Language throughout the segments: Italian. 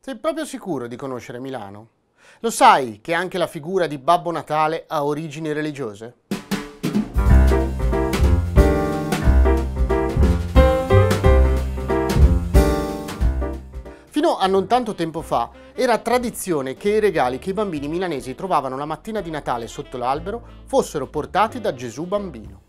Sei proprio sicuro di conoscere Milano? Lo sai che anche la figura di Babbo Natale ha origini religiose? Fino a non tanto tempo fa era tradizione che i regali che i bambini milanesi trovavano la mattina di Natale sotto l'albero fossero portati da Gesù Bambino.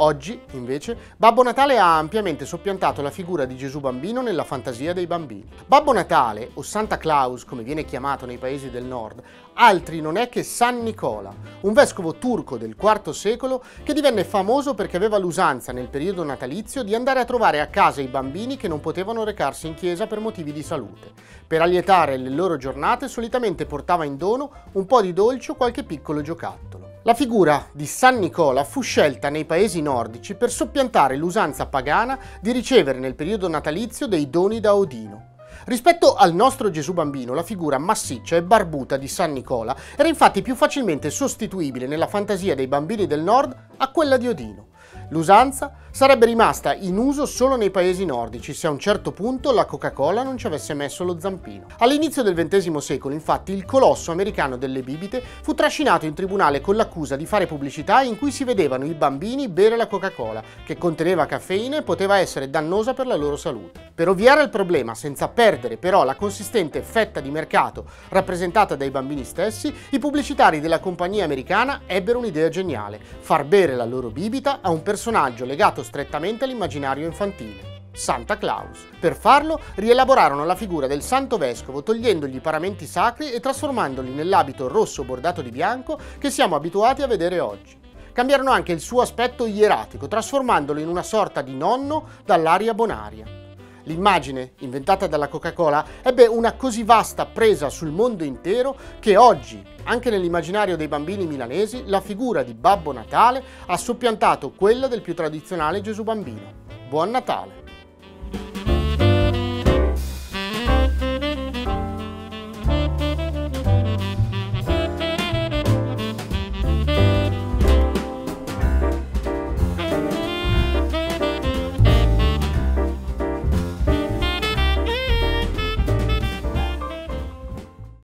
Oggi, invece, Babbo Natale ha ampiamente soppiantato la figura di Gesù Bambino nella fantasia dei bambini. Babbo Natale, o Santa Claus, come viene chiamato nei paesi del nord, altri non è che San Nicola, un vescovo turco del IV secolo che divenne famoso perché aveva l'usanza nel periodo natalizio di andare a trovare a casa i bambini che non potevano recarsi in chiesa per motivi di salute. Per allietare le loro giornate solitamente portava in dono un po' di dolce o qualche piccolo giocattolo. La figura di San Nicola fu scelta nei paesi nordici per soppiantare l'usanza pagana di ricevere nel periodo natalizio dei doni da Odino. Rispetto al nostro Gesù Bambino, la figura massiccia e barbuta di San Nicola era infatti più facilmente sostituibile nella fantasia dei bambini del nord a quella di Odino. L'usanza sarebbe rimasta in uso solo nei paesi nordici se a un certo punto la Coca-Cola non ci avesse messo lo zampino. All'inizio del XX secolo, infatti, il colosso americano delle bibite fu trascinato in tribunale con l'accusa di fare pubblicità in cui si vedevano i bambini bere la Coca-Cola, che conteneva caffeina e poteva essere dannosa per la loro salute. Per ovviare al problema, senza perdere però la consistente fetta di mercato rappresentata dai bambini stessi, i pubblicitari della compagnia americana ebbero un'idea geniale: far bere la loro bibita a un personaggio legato strettamente all'immaginario infantile, Santa Claus. Per farlo rielaborarono la figura del santo vescovo togliendogli i paramenti sacri e trasformandoli nell'abito rosso bordato di bianco che siamo abituati a vedere oggi. Cambiarono anche il suo aspetto ieratico, trasformandolo in una sorta di nonno dall'aria bonaria. L'immagine, inventata dalla Coca-Cola, ebbe una così vasta presa sul mondo intero che oggi, anche nell'immaginario dei bambini milanesi, la figura di Babbo Natale ha soppiantato quella del più tradizionale Gesù Bambino. Buon Natale!